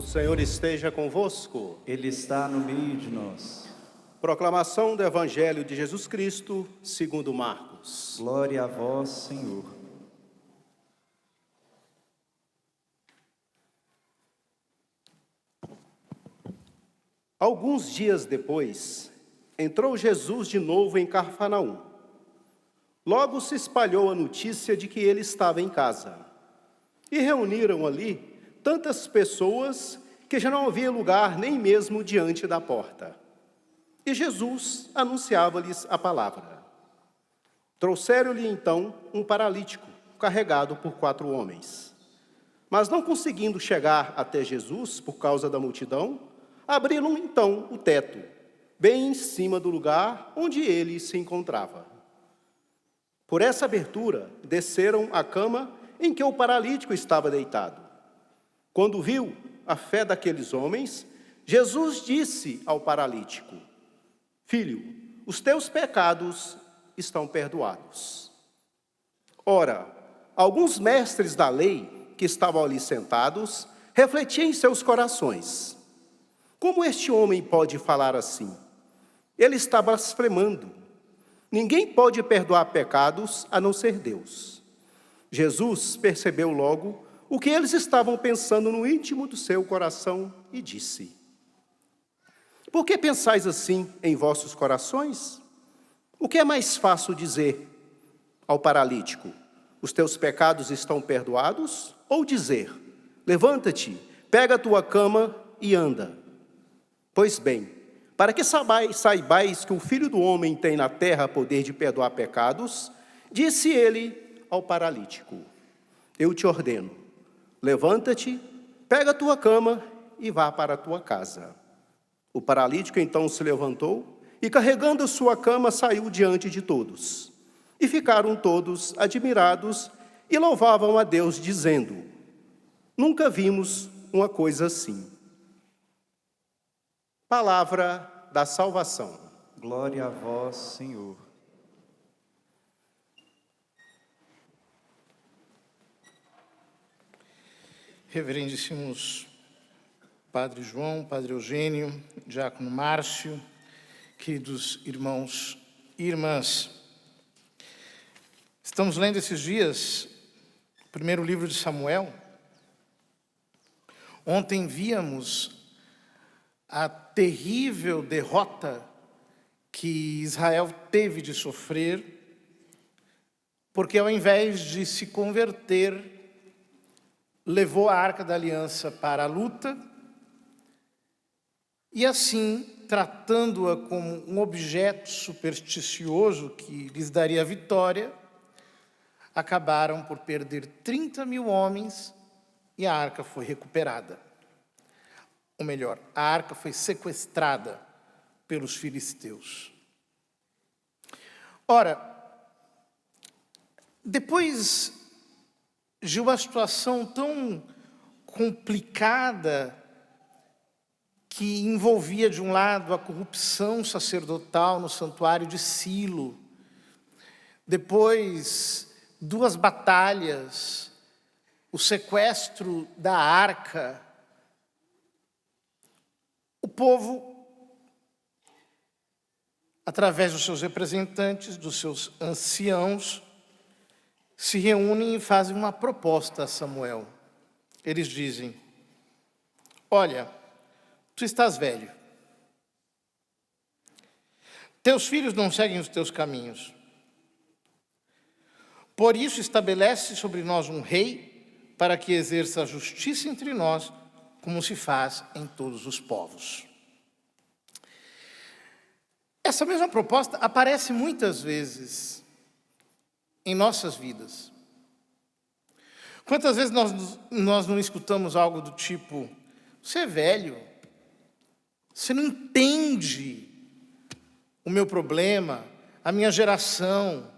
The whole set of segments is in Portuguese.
O Senhor esteja convosco. Ele está no meio de nós. Proclamação do Evangelho de Jesus Cristo, segundo Marcos. Glória a vós, Senhor. Alguns dias depois, entrou Jesus de novo em Cafarnaum. Logo se espalhou a notícia de que ele estava em casa. E reuniram ali tantas pessoas que já não havia lugar nem mesmo diante da porta. E Jesus anunciava-lhes a palavra. Trouxeram-lhe então um paralítico, carregado por 4 homens. Mas não conseguindo chegar até Jesus por causa da multidão, abriram então o teto, bem em cima do lugar onde ele se encontrava. Por essa abertura, desceram a cama em que o paralítico estava deitado. Quando viu a fé daqueles homens, Jesus disse ao paralítico: Filho, os teus pecados estão perdoados. Ora, alguns mestres da lei que estavam ali sentados refletiam em seus corações: como este homem pode falar assim? Ele está blasfemando. Ninguém pode perdoar pecados a não ser Deus. Jesus percebeu logo o que eles estavam pensando no íntimo do seu coração e disse: Por que pensais assim em vossos corações? O que é mais fácil dizer ao paralítico: os teus pecados estão perdoados? Ou dizer: levanta-te, pega a tua cama e anda? Pois bem, para que saibais que o Filho do Homem tem na terra poder de perdoar pecados, disse ele ao paralítico: Eu te ordeno, levanta-te, pega a tua cama e vá para a tua casa. O paralítico então se levantou e, carregando a sua cama, saiu diante de todos. E ficaram todos admirados e louvavam a Deus, dizendo: Nunca vimos uma coisa assim. Palavra da salvação. Glória a vós, Senhor. Reverendíssimos Padre João, Padre Eugênio, Diácono Márcio, queridos irmãos e irmãs, estamos lendo esses dias o primeiro livro de Samuel. Ontem víamos a terrível derrota que Israel teve de sofrer, porque ao invés de se converter, levou a Arca da Aliança para a luta e assim, tratando-a como um objeto supersticioso que lhes daria a vitória, acabaram por perder 30 mil homens e a arca foi recuperada. Ou melhor, a arca foi sequestrada pelos filisteus. Ora, depois de uma situação tão complicada que envolvia, de um lado, a corrupção sacerdotal no santuário de Silo, depois 2 batalhas, o sequestro da arca, o povo, através dos seus representantes, dos seus anciãos, se reúnem e fazem uma proposta a Samuel. Eles dizem: olha, tu estás velho, teus filhos não seguem os teus caminhos, por isso estabelece sobre nós um rei para que exerça a justiça entre nós, como se faz em todos os povos. Essa mesma proposta aparece muitas vezes em nossas vidas. Quantas vezes nós não escutamos algo do tipo: você é velho, você não entende o meu problema, a minha geração,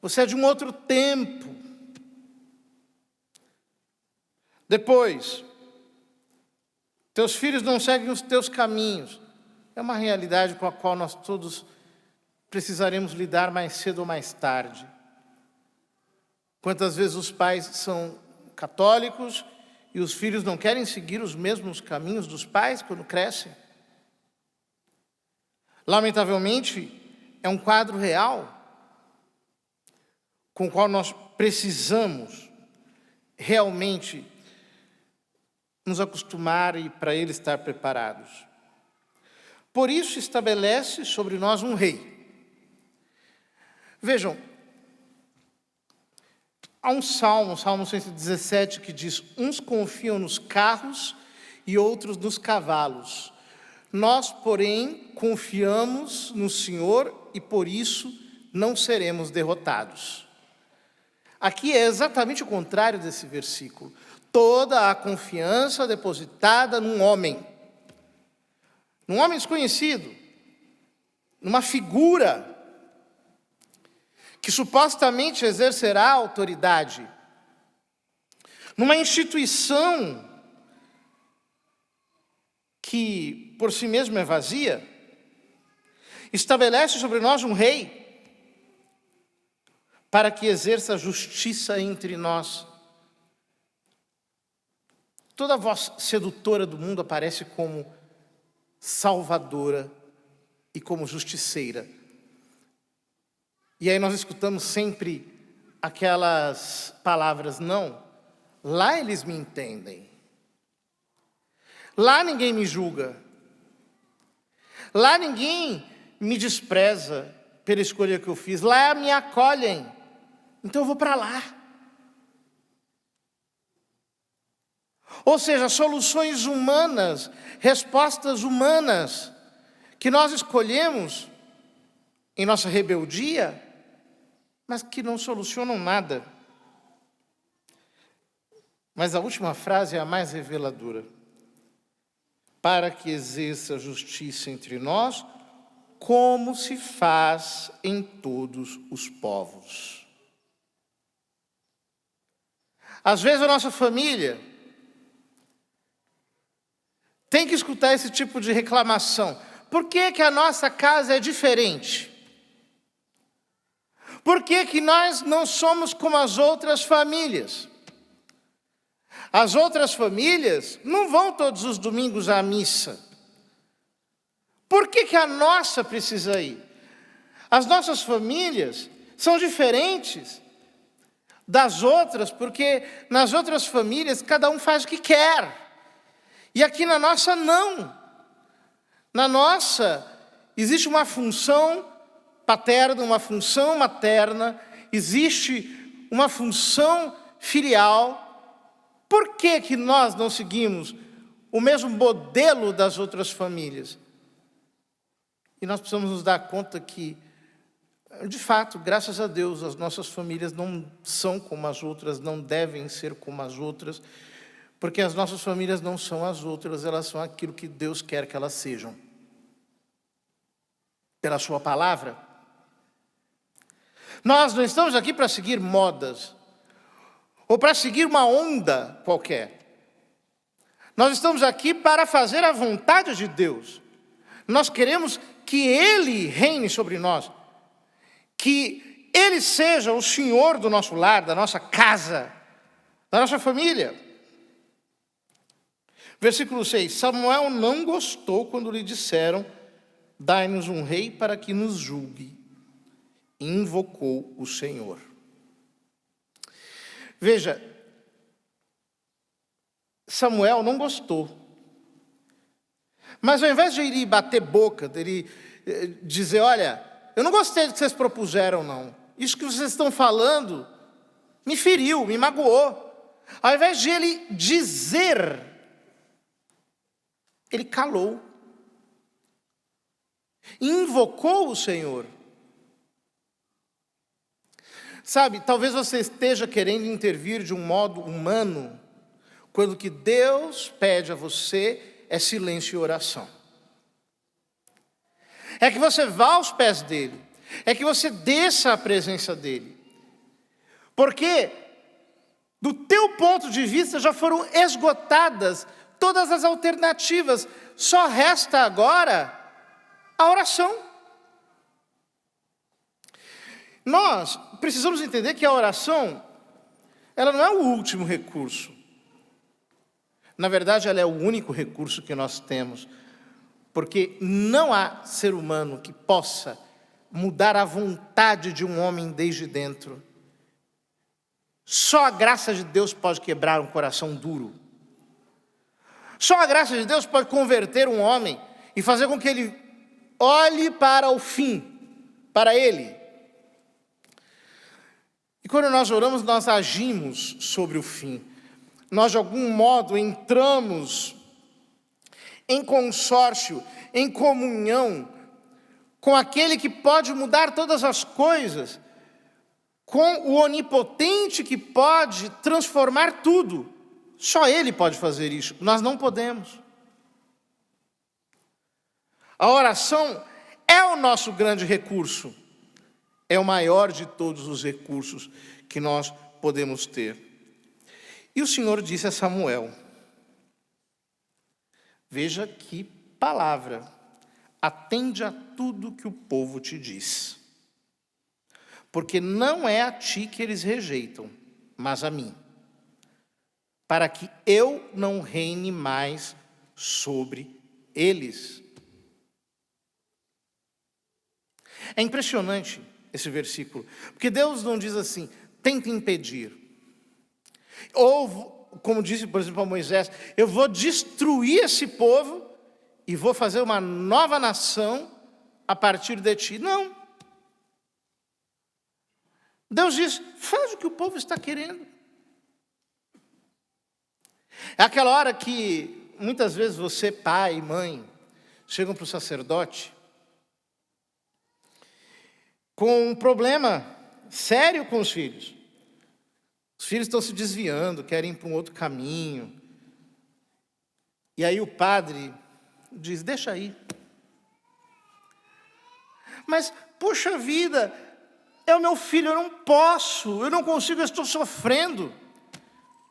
você é de um outro tempo. Depois, teus filhos não seguem os teus caminhos. É uma realidade com a qual nós todos precisaremos lidar mais cedo ou mais tarde. Quantas vezes os pais são católicos e os filhos não querem seguir os mesmos caminhos dos pais quando crescem. Lamentavelmente, é um quadro real com o qual nós precisamos realmente nos acostumar e para ele estar preparados. Por isso estabelece sobre nós um rei. Vejam, há um salmo, Salmo 117, que diz: uns confiam nos carros e outros nos cavalos. Nós, porém, confiamos no Senhor e por isso não seremos derrotados. Aqui é exatamente o contrário desse versículo. Toda a confiança depositada num homem desconhecido, numa figura que supostamente exercerá autoridade, numa instituição que por si mesma é vazia, estabelece sobre nós um rei para que exerça justiça entre nós. Toda voz sedutora do mundo aparece como salvadora e como justiceira. E aí nós escutamos sempre aquelas palavras: não, lá eles me entendem. Lá ninguém me julga. Lá ninguém me despreza pela escolha que eu fiz. Lá me acolhem. Então eu vou para lá. Ou seja, soluções humanas, respostas humanas, que nós escolhemos em nossa rebeldia, mas que não solucionam nada. Mas a última frase é a mais reveladora. Para que exerça justiça entre nós, como se faz em todos os povos. Às vezes a nossa família tem que escutar esse tipo de reclamação. Por que a nossa casa é diferente? Por que nós não somos como as outras famílias? As outras famílias não vão todos os domingos à missa. Por que a nossa precisa ir? As nossas famílias são diferentes das outras, porque nas outras famílias cada um faz o que quer. E aqui na nossa não. Na nossa existe uma função paterna, uma função materna, existe uma função filial. Por que nós não seguimos o mesmo modelo das outras famílias? E nós precisamos nos dar conta que, de fato, graças a Deus, as nossas famílias não são como as outras, não devem ser como as outras, porque as nossas famílias não são as outras, elas são aquilo que Deus quer que elas sejam. Pela sua palavra. Nós não estamos aqui para seguir modas, ou para seguir uma onda qualquer. Nós estamos aqui para fazer a vontade de Deus. Nós queremos que Ele reine sobre nós, que Ele seja o Senhor do nosso lar, da nossa casa, da nossa família. Versículo 6, Samuel não gostou quando lhe disseram: dai-nos um rei para que nos julgue. E invocou o Senhor. Veja, Samuel não gostou. Mas ao invés de ele bater boca, dele dizer: olha, eu não gostei do que vocês propuseram, não. Isso que vocês estão falando me feriu, me magoou. Ao invés de ele dizer, ele calou. Invocou o Senhor. Sabe, talvez você esteja querendo intervir de um modo humano, quando o que Deus pede a você é silêncio e oração. É que você vá aos pés dele. É que você desça à presença dele. Porque, do teu ponto de vista, já foram esgotadas todas as alternativas. Só resta agora a oração. Nós precisamos entender que a oração, ela não é o último recurso. Na verdade, ela é o único recurso que nós temos, porque não há ser humano que possa mudar a vontade de um homem desde dentro. Só a graça de Deus pode quebrar um coração duro. Só a graça de Deus pode converter um homem e fazer com que ele olhe para o fim, para ele. E quando nós oramos, nós agimos sobre o fim. Nós, de algum modo, entramos em consórcio, em comunhão com aquele que pode mudar todas as coisas, com o onipotente que pode transformar tudo. Só Ele pode fazer isso, nós não podemos. A oração é o nosso grande recurso, é o maior de todos os recursos que nós podemos ter. E o Senhor disse a Samuel, veja que palavra, atende a tudo que o povo te diz, porque não é a ti que eles rejeitam, mas a mim, para que eu não reine mais sobre eles. É impressionante esse versículo, porque Deus não diz assim, tenta impedir. Ou, como disse, por exemplo, a Moisés, eu vou destruir esse povo e vou fazer uma nova nação a partir de ti. Não. Deus diz, faz o que o povo está querendo. É aquela hora que, muitas vezes, você, pai e mãe, chegam para o sacerdote com um problema sério com os filhos. Os filhos estão se desviando, querem ir para um outro caminho. E aí o padre diz, deixa aí. Mas, puxa vida, é o meu filho, eu não posso, eu não consigo, eu estou sofrendo.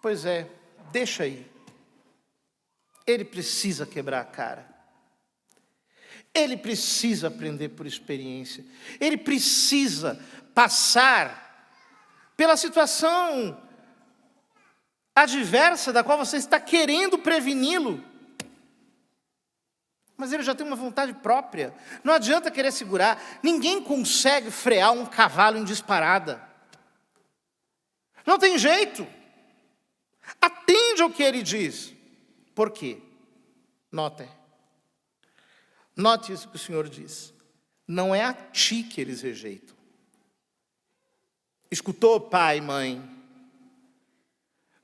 Pois é, deixa aí. Ele precisa quebrar a cara. Ele precisa aprender por experiência. Ele precisa passar pela situação adversa da qual você está querendo preveni-lo. Mas ele já tem uma vontade própria. Não adianta querer segurar. Ninguém consegue frear um cavalo em disparada. Não tem jeito. Atende ao que ele diz. Por quê? Note isso que o Senhor diz. Não é a ti que eles rejeitam. Escutou, pai e mãe?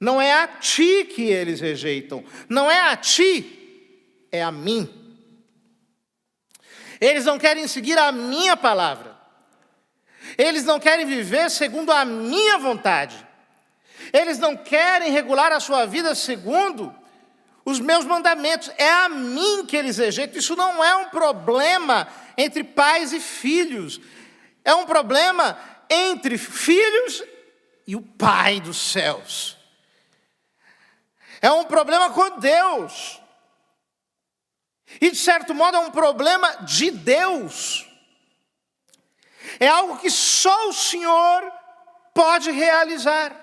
Não é a ti que eles rejeitam. Não é a ti, é a mim. Eles não querem seguir a minha palavra. Eles não querem viver segundo a minha vontade. Eles não querem regular a sua vida segundo os meus mandamentos. É a mim que eles rejeitam. Isso não é um problema entre pais e filhos. É um problema entre filhos e o Pai dos céus. É um problema com Deus. E, de certo modo, é um problema de Deus. É algo que só o Senhor pode realizar.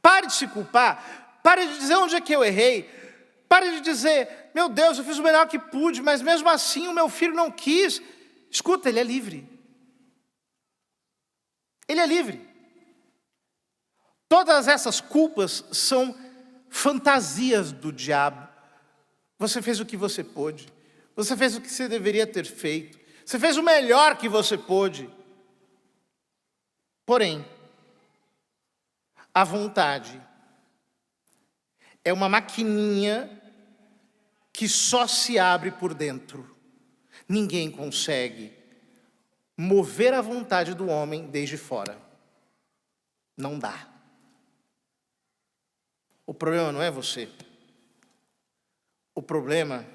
Pare de se culpar. Pare de dizer onde é que eu errei. Pare de dizer, meu Deus, eu fiz o melhor que pude, mas mesmo assim o meu filho não quis. Escuta, ele é livre. Ele é livre. Todas essas culpas são fantasias do diabo. Você fez o que você pôde. Você fez o que você deveria ter feito. Você fez o melhor que você pôde. Porém, a vontade é uma maquininha que só se abre por dentro. Ninguém consegue mover a vontade do homem desde fora. Não dá. O problema não é você. O problema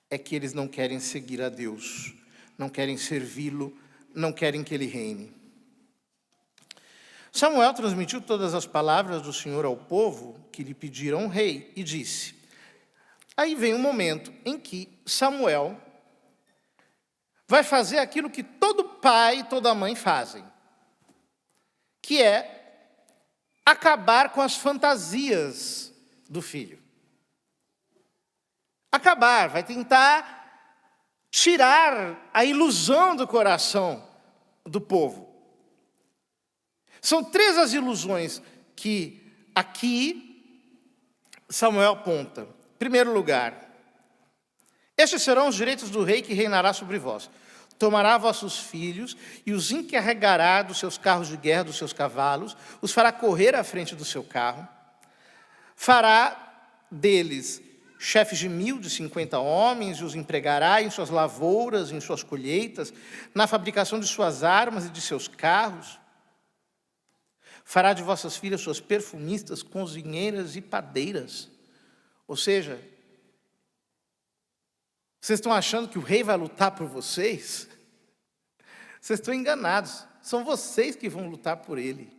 é que eles não querem seguir a Deus, não querem servi-lo, não querem que ele reine. Samuel transmitiu todas as palavras do Senhor ao povo que lhe pediram um rei e disse. Aí vem um momento em que Samuel vai fazer aquilo que todo pai e toda mãe fazem, que é acabar com as fantasias do filho. Acabar, vai tentar tirar a ilusão do coração do povo. São 3 as ilusões que aqui Samuel aponta. Em primeiro lugar, estes serão os direitos do rei que reinará sobre vós. Tomará vossos filhos e os encarregará dos seus carros de guerra, dos seus cavalos, os fará correr à frente do seu carro, fará deles chefes de 1.000, de 50 homens, e os empregará em suas lavouras, em suas colheitas, na fabricação de suas armas e de seus carros. Fará de vossas filhas suas perfumistas, cozinheiras e padeiras. Ou seja, vocês estão achando que o rei vai lutar por vocês? Vocês estão enganados. São vocês que vão lutar por ele.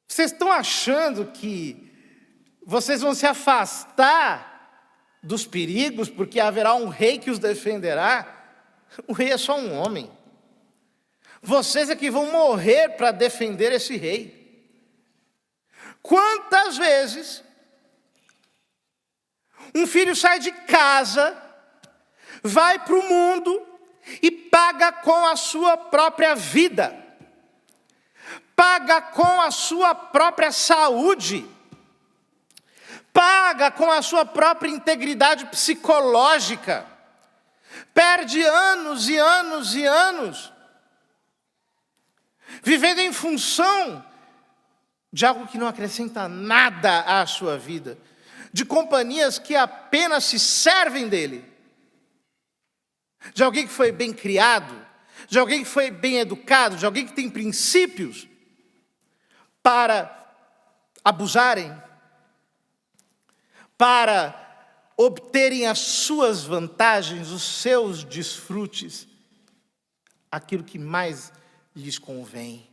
Vocês estão achando que vocês vão se afastar dos perigos porque haverá um rei que os defenderá? O rei é só um homem. Vocês é que vão morrer para defender esse rei. Quantas vezes um filho sai de casa, vai para o mundo e paga com a sua própria vida, paga com a sua própria saúde, paga com a sua própria integridade psicológica, perde anos e anos e anos, vivendo em função de algo que não acrescenta nada à sua vida, de companhias que apenas se servem dele, de alguém que foi bem criado, de alguém que foi bem educado, de alguém que tem princípios, para abusarem, para obterem as suas vantagens, os seus desfrutes, aquilo que mais lhes convém.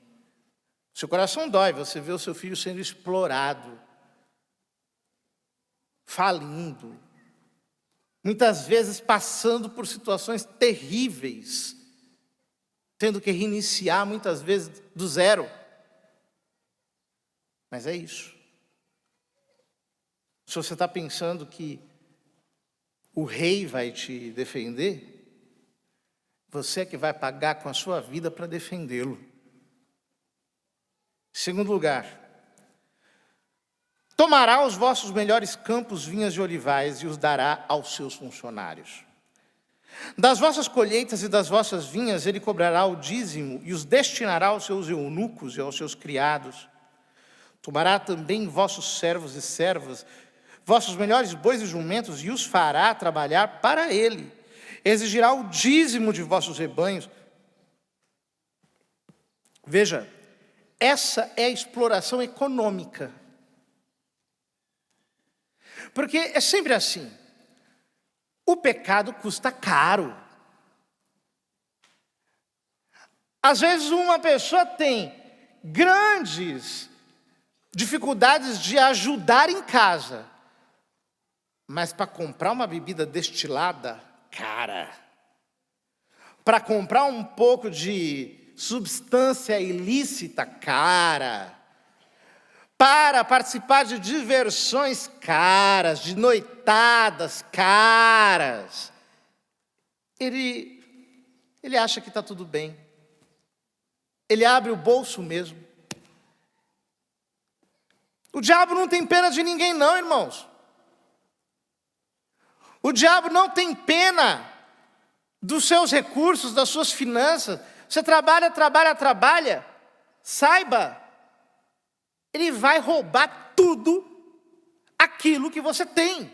Seu coração dói, você vê o seu filho sendo explorado, falindo, muitas vezes passando por situações terríveis, tendo que reiniciar muitas vezes do zero. Mas é isso. Se você está pensando que o rei vai te defender, você é que vai pagar com a sua vida para defendê-lo. Em segundo lugar, tomará os vossos melhores campos, vinhas e olivais e os dará aos seus funcionários. Das vossas colheitas e das vossas vinhas ele cobrará o dízimo e os destinará aos seus eunucos e aos seus criados. Tomará também vossos servos e servas, vossos melhores bois e jumentos, e os fará trabalhar para ele. Exigirá o dízimo de vossos rebanhos. Veja, essa é a exploração econômica. Porque é sempre assim. O pecado custa caro. Às vezes uma pessoa tem grandes dificuldades de ajudar em casa, mas para comprar uma bebida destilada, cara, para comprar um pouco de substância ilícita, cara, para participar de diversões caras, de noitadas caras, ele acha que está tudo bem. Ele abre o bolso mesmo. O diabo não tem pena de ninguém não, irmãos. O diabo não tem pena dos seus recursos, das suas finanças. Você trabalha, saiba, ele vai roubar tudo aquilo que você tem.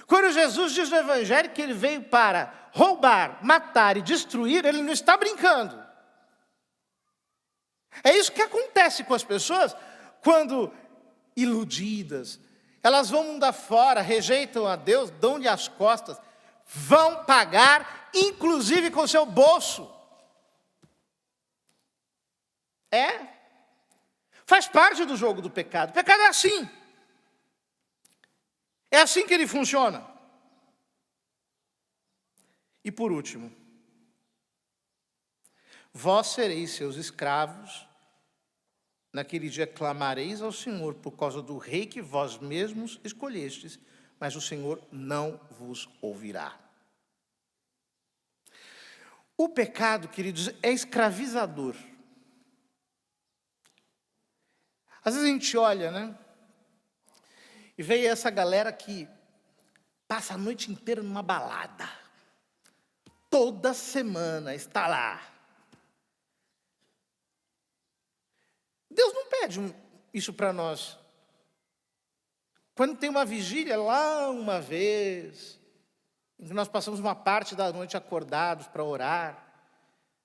Quando Jesus diz no Evangelho que ele veio para roubar, matar e destruir, ele não está brincando. É isso que acontece com as pessoas quando iludidas, elas vão mundo afora, rejeitam a Deus, dão-lhe as costas, vão pagar, inclusive com o seu bolso. Faz parte do jogo do pecado. O pecado é assim. É assim que ele funciona. E por último, Vós sereis seus escravos, naquele dia clamareis ao Senhor por causa do rei que vós mesmos escolhestes, mas o Senhor não vos ouvirá. O pecado, queridos, é escravizador. Às vezes a gente olha, né? E vê essa galera que passa a noite inteira numa balada. Toda semana está lá. Deus não pede isso para nós. Quando tem uma vigília lá uma vez, em que nós passamos uma parte da noite acordados para orar,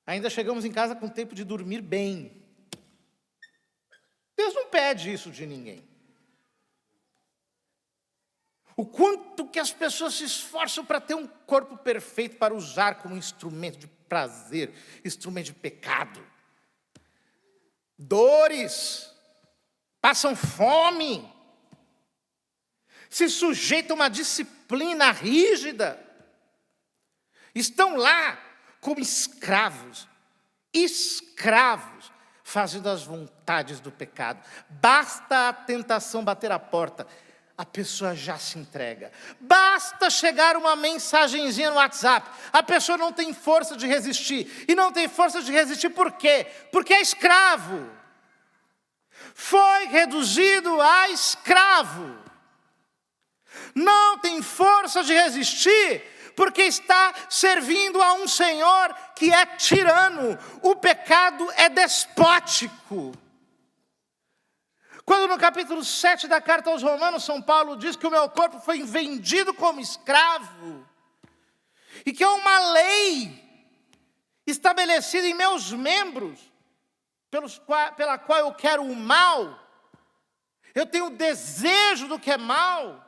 ainda chegamos em casa com tempo de dormir bem. Deus não pede isso de ninguém. O quanto que as pessoas se esforçam para ter um corpo perfeito para usar como instrumento de prazer, instrumento de pecado. Dores, passam fome, se sujeitam a uma disciplina rígida, estão lá como escravos, fazendo as vontades do pecado. Basta a tentação bater a porta, a pessoa já se entrega. Basta chegar uma mensagenzinha no WhatsApp, a pessoa não tem força de resistir. E não tem força de resistir por quê? Porque é escravo. Foi reduzido a escravo. Não tem força de resistir porque está servindo a um Senhor que é tirano. O pecado é despótico. Quando no capítulo 7 da carta aos Romanos, São Paulo diz que o meu corpo foi vendido como escravo, e que é uma lei estabelecida em meus membros, pela qual eu quero o mal, eu tenho desejo do que é mal.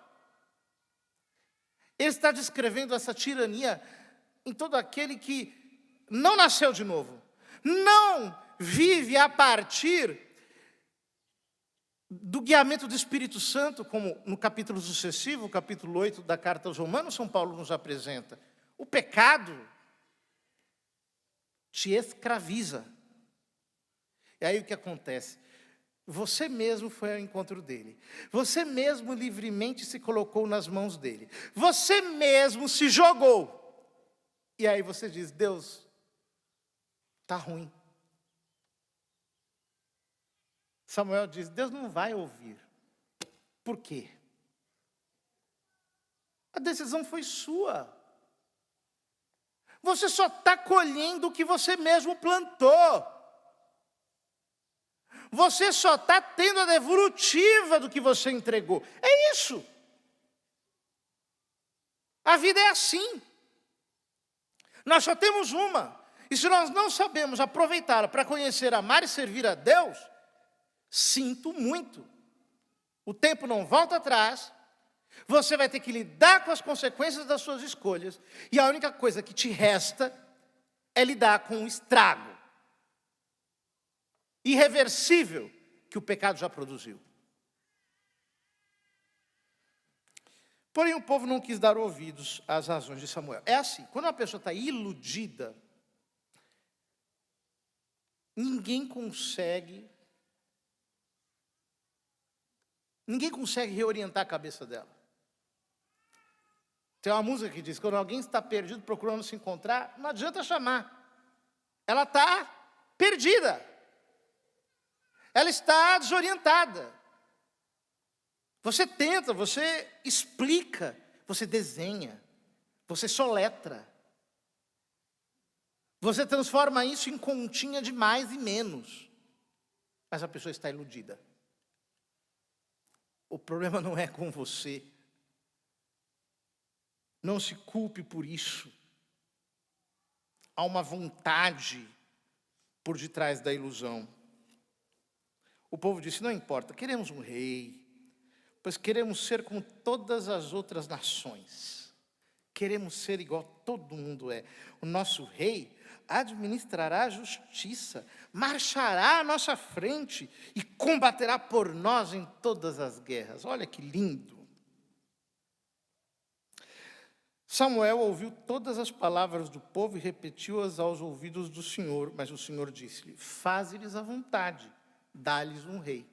Ele está descrevendo essa tirania em todo aquele que não nasceu de novo, não vive a partir do guiamento do Espírito Santo, como no capítulo sucessivo, o capítulo 8 da carta aos Romanos, São Paulo nos apresenta. O pecado te escraviza. E aí o que acontece? Você mesmo foi ao encontro dele. Você mesmo livremente se colocou nas mãos dele. Você mesmo se jogou. E aí você diz, Deus, está ruim. Samuel diz, Deus não vai ouvir. Por quê? A decisão foi sua. Você só está colhendo o que você mesmo plantou. Você só está tendo a devolutiva do que você entregou. É isso. A vida é assim. Nós só temos uma. E se nós não sabemos aproveitá-la para conhecer, amar e servir a Deus, sinto muito. O tempo não volta atrás. Você vai ter que lidar com as consequências das suas escolhas. E a única coisa que te resta é lidar com o estrago irreversível que o pecado já produziu. Porém, o povo não quis dar ouvidos às razões de Samuel. É assim, quando uma pessoa está iludida, ninguém consegue reorientar a cabeça dela. Tem uma música que diz que quando alguém está perdido procurando se encontrar, não adianta chamar. Ela está perdida. Ela está desorientada. Você tenta, você explica, você desenha, você soletra. Você transforma isso em continha de mais e menos. Mas a pessoa está iludida. O problema não é com você. Não se culpe por isso. Há uma vontade por detrás da ilusão. O povo disse, não importa, queremos um rei, pois queremos ser como todas as outras nações. Queremos ser igual todo mundo é. O nosso rei administrará a justiça, marchará à nossa frente e combaterá por nós em todas as guerras. Olha que lindo. Samuel ouviu todas as palavras do povo e repetiu-as aos ouvidos do Senhor, mas o Senhor disse-lhe: faze-lhes a vontade, dá-lhes um rei.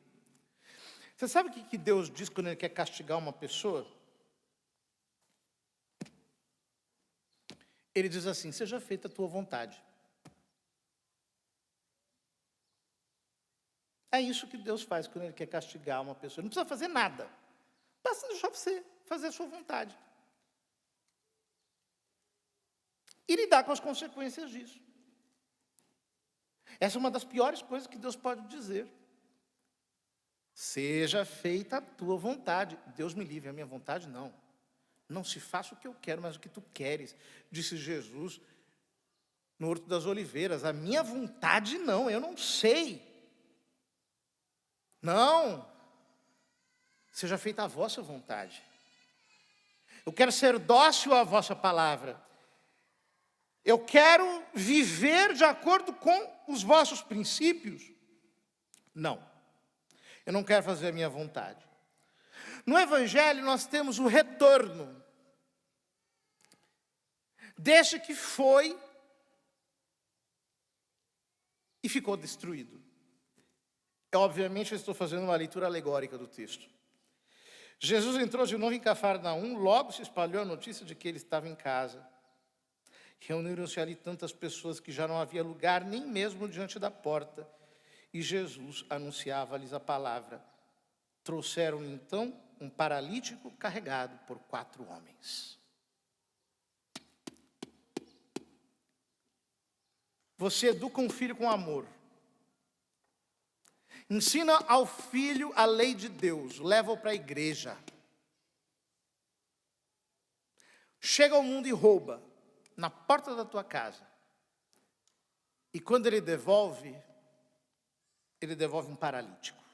Você sabe o que Deus diz quando Ele quer castigar uma pessoa? Ele diz assim: seja feita a tua vontade. É isso que Deus faz quando Ele quer castigar uma pessoa. Não precisa fazer nada. Basta deixar você fazer a sua vontade. E lidar com as consequências disso. Essa é uma das piores coisas que Deus pode dizer. Seja feita a tua vontade. Deus me livre, a minha vontade não. Não se faça o que eu quero, mas o que tu queres, disse Jesus no Horto das Oliveiras. A minha vontade não, eu não sei. Não. Seja feita a vossa vontade. Eu quero ser dócil à vossa palavra. Eu quero viver de acordo com os vossos princípios. Não. Eu não quero fazer a minha vontade. No Evangelho nós temos o retorno deste que foi e ficou destruído. Obviamente eu estou fazendo uma leitura alegórica do texto. Jesus entrou de novo em Cafarnaum, logo se espalhou a notícia de que ele estava em casa. Reuniram-se ali tantas pessoas que já não havia lugar nem mesmo diante da porta. E Jesus anunciava-lhes a palavra. Trouxeram-lhe então um paralítico carregado por 4 homens. Você educa um filho com amor. Ensina ao filho a lei de Deus. Leva-o para a igreja. Chega ao mundo e rouba na porta da tua casa. E quando ele devolve um paralítico.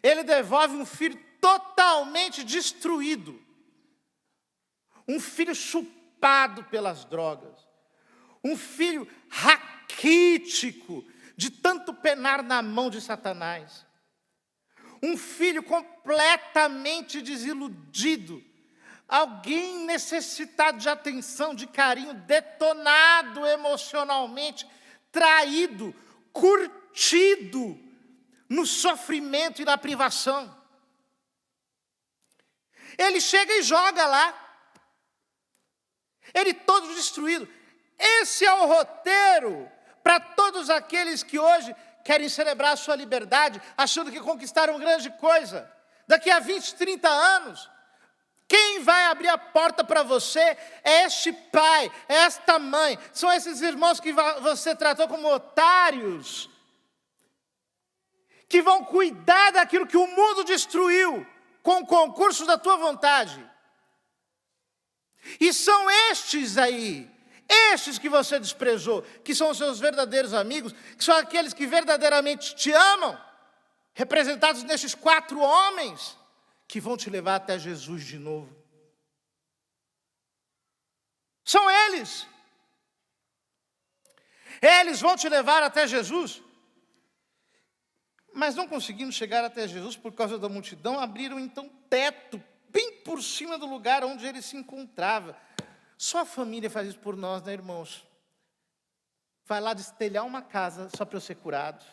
Ele devolve um filho totalmente destruído. Um filho chupado pelas drogas. Um filho raquítico, de tanto penar na mão de Satanás. Um filho completamente desiludido. Alguém necessitado de atenção, de carinho, detonado emocionalmente, traído, curtido no sofrimento e na privação. Ele chega e joga lá. Ele todo destruído. Esse é o roteiro para todos aqueles que hoje querem celebrar a sua liberdade, achando que conquistaram grande coisa. Daqui a 20, 30 anos, quem vai abrir a porta para você é este pai, é esta mãe, são esses irmãos que você tratou como otários, que vão cuidar daquilo que o mundo destruiu com o concurso da tua vontade. E são estes aí, estes que você desprezou, que são os seus verdadeiros amigos, que são aqueles que verdadeiramente te amam, representados nesses 4 homens, que vão te levar até Jesus de novo. São eles. Eles vão te levar até Jesus. Mas não conseguindo chegar até Jesus por causa da multidão, abriram então teto, bem por cima do lugar onde ele se encontrava. Só a família faz isso por nós, né, irmãos? Vai lá destelhar uma casa só para eu ser curado.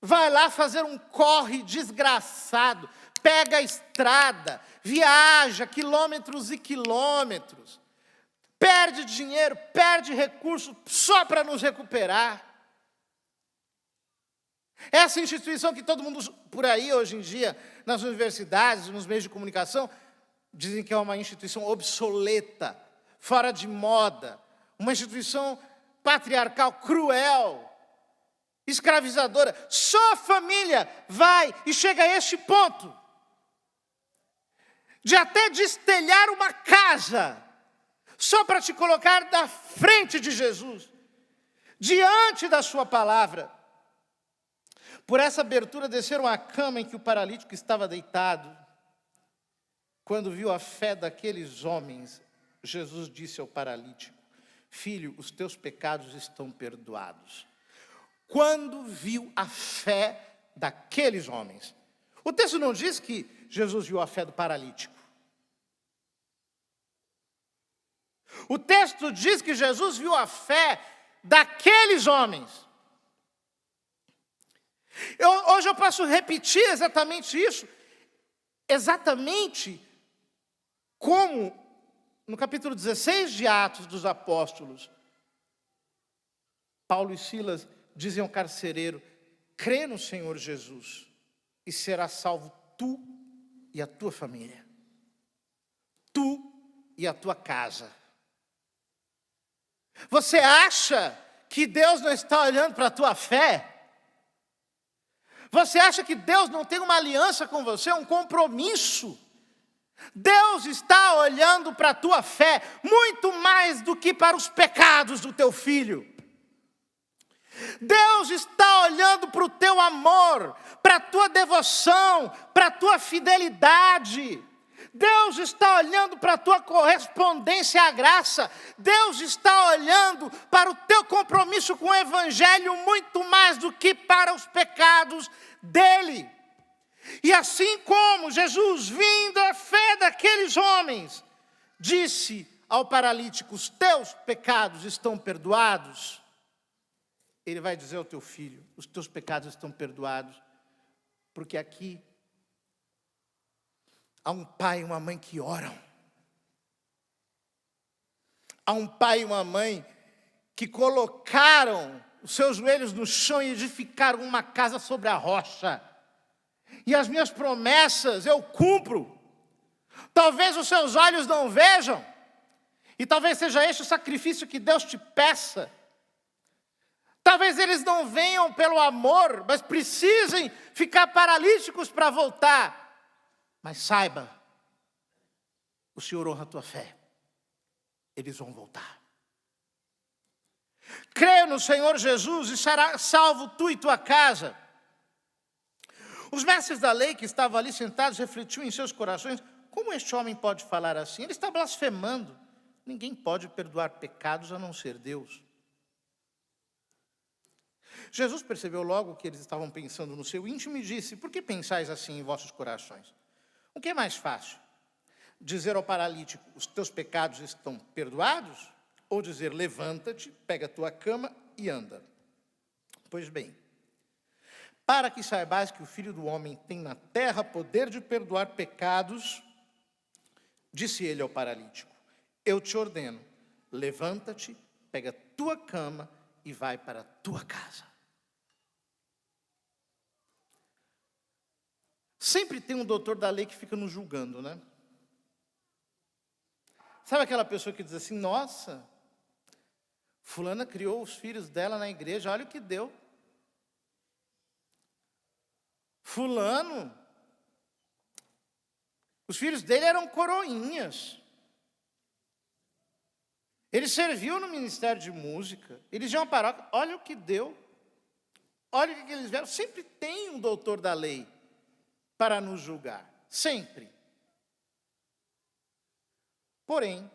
Vai lá fazer um corre desgraçado, pega a estrada, viaja quilômetros e quilômetros, perde dinheiro, perde recurso só para nos recuperar. Essa instituição que todo mundo por aí hoje em dia, nas universidades, nos meios de comunicação, dizem que é uma instituição obsoleta, fora de moda, uma instituição patriarcal, cruel, escravizadora. Só a família vai e chega a este ponto de até destelhar uma casa só para te colocar na frente de Jesus, diante da sua palavra. Por essa abertura desceram a cama em que o paralítico estava deitado. Quando viu a fé daqueles homens, Jesus disse ao paralítico: filho, os teus pecados estão perdoados. Quando viu a fé daqueles homens, O texto não diz que Jesus viu a fé do paralítico. O texto diz que Jesus viu a fé daqueles homens. Hoje eu posso repetir exatamente isso, exatamente como no capítulo 16 de Atos dos Apóstolos, Paulo e Silas dizem ao carcereiro: crê no Senhor Jesus e serás salvo tu e a tua família, tu e a tua casa. Você acha que Deus não está olhando para a tua fé? Você acha que Deus não tem uma aliança com você, um compromisso? Deus está olhando para a tua fé muito mais do que para os pecados do teu filho. Deus está olhando para o teu amor, para a tua devoção, para a tua fidelidade. Deus está olhando para a tua correspondência à graça. Deus está olhando para o teu compromisso com o Evangelho muito mais do que para os pecados dele. E assim como Jesus, vindo a fé daqueles homens, disse ao paralítico: os teus pecados estão perdoados. Ele vai dizer ao teu filho: os teus pecados estão perdoados, porque aqui há um pai e uma mãe que oram. Há um pai e uma mãe que colocaram os seus joelhos no chão e edificaram uma casa sobre a rocha. E as minhas promessas eu cumpro. Talvez os seus olhos não vejam, e talvez seja este o sacrifício que Deus te peça. Talvez eles não venham pelo amor, mas precisem ficar paralíticos para voltar. Mas saiba, o Senhor honra a tua fé. Eles vão voltar. Crê no Senhor Jesus e será salvo tu e tua casa. Os mestres da lei que estavam ali sentados refletiam em seus corações: como este homem pode falar assim? Ele está blasfemando. Ninguém pode perdoar pecados a não ser Deus. Jesus percebeu logo que eles estavam pensando no seu íntimo e disse: por que pensais assim em vossos corações? O que é mais fácil? Dizer ao paralítico: os teus pecados estão perdoados? Ou dizer: levanta-te, pega a tua cama e anda? Pois bem, para que saibais que o Filho do Homem tem na terra poder de perdoar pecados, disse ele ao paralítico: eu te ordeno, levanta-te, pega a tua cama e vai para a tua casa. Sempre tem um doutor da lei que fica nos julgando, né? Sabe aquela pessoa que diz assim: nossa, fulana criou os filhos dela na igreja, olha o que deu. Fulano, os filhos dele eram coroinhas. Ele serviu no ministério de música, eles iam à paróquia, olha o que deu. Olha o que eles vieram. Sempre tem um doutor da lei para nos julgar, sempre. Porém,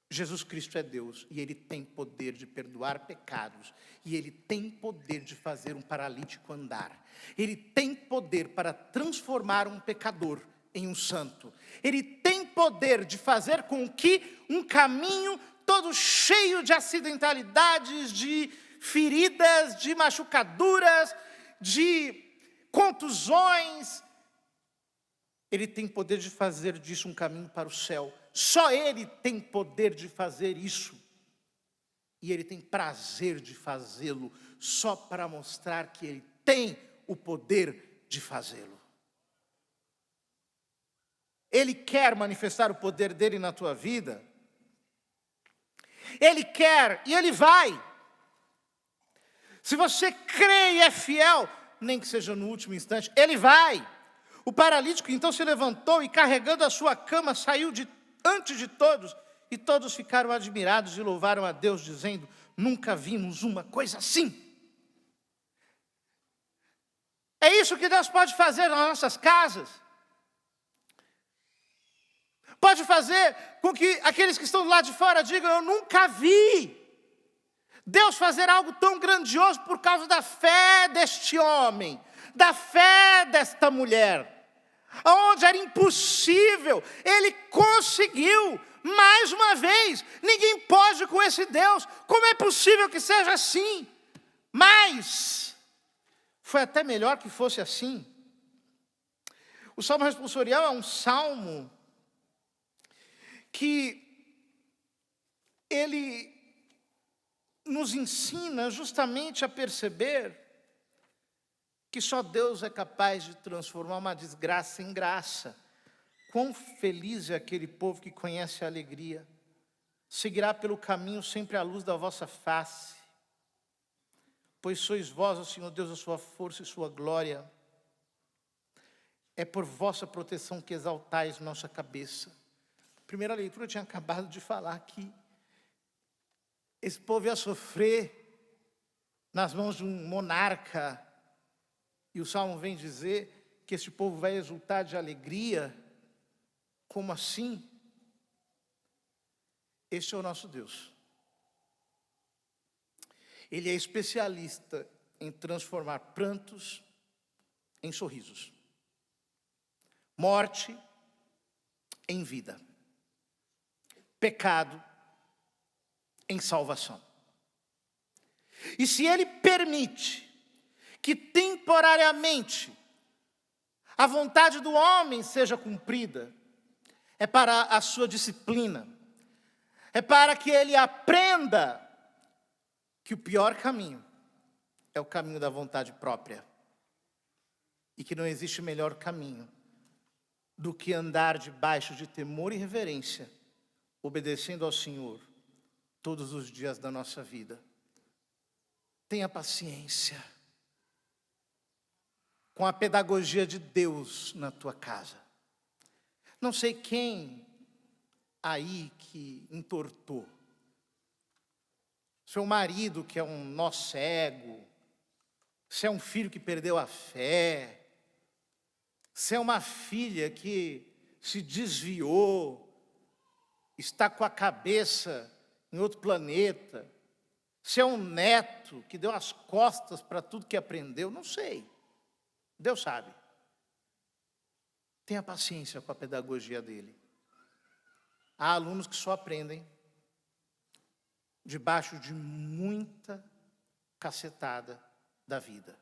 Jesus Cristo é Deus e Ele tem poder de perdoar pecados. E Ele tem poder de fazer um paralítico andar. Ele tem poder para transformar um pecador em um santo. Ele tem poder de fazer com que um caminho todo cheio de acidentalidades, de feridas, de machucaduras, de contusões, Ele tem poder de fazer disso um caminho para o céu. Só Ele tem poder de fazer isso. E Ele tem prazer de fazê-lo, só para mostrar que Ele tem o poder de fazê-lo. Ele quer manifestar o poder dEle na tua vida. Ele quer e Ele vai. Se você crê e é fiel, nem que seja no último instante, Ele vai. O paralítico então se levantou e, carregando a sua cama, saiu antes de todos, e todos ficaram admirados e louvaram a Deus, dizendo: nunca vimos uma coisa assim. É isso que Deus pode fazer nas nossas casas. Pode fazer com que aqueles que estão do lado de fora digam: eu nunca vi. Deus fazer algo tão grandioso por causa da fé deste homem, da fé desta mulher. Onde era impossível, ele conseguiu. Mais uma vez, ninguém pode com esse Deus. Como é possível que seja assim? Mas foi até melhor que fosse assim. O Salmo responsorial é um salmo que ele nos ensina justamente a perceber que só Deus é capaz de transformar uma desgraça em graça. Quão feliz é aquele povo que conhece a alegria. Seguirá pelo caminho sempre à luz da vossa face. Pois sois vós, ó Senhor Deus, a sua força e sua glória. É por vossa proteção que exaltais nossa cabeça. Primeira leitura eu tinha acabado de falar aqui. Esse povo ia sofrer nas mãos de um monarca. E o Salmo vem dizer que esse povo vai exultar de alegria. Como assim? Este é o nosso Deus. Ele é especialista em transformar prantos em sorrisos. Morte em vida. Pecado em salvação. E se Ele permite que temporariamente a vontade do homem seja cumprida, é para a sua disciplina, é para que ele aprenda que o pior caminho é o caminho da vontade própria, e que não existe melhor caminho do que andar debaixo de temor e reverência, obedecendo ao Senhor todos os dias da nossa vida. Tenha paciência com a pedagogia de Deus na tua casa. Não sei quem aí que entortou. Seu marido que é um nó cego, se é um filho que perdeu a fé, se é uma filha que se desviou, está com a cabeça em outro planeta, se é um neto que deu as costas para tudo que aprendeu, não sei. Deus sabe. Tenha paciência com a pedagogia dele. Há alunos que só aprendem debaixo de muita cacetada da vida.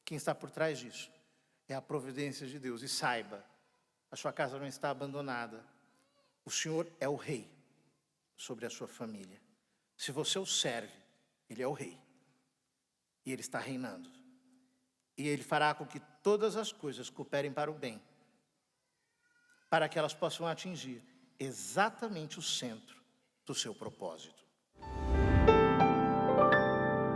Quem está por trás disso é a providência de Deus. E saiba, a sua casa não está abandonada. O Senhor é o rei sobre a sua família. Se você o serve, Ele é o rei. E Ele está reinando. E Ele fará com que todas as coisas cooperem para o bem, para que elas possam atingir exatamente o centro do seu propósito.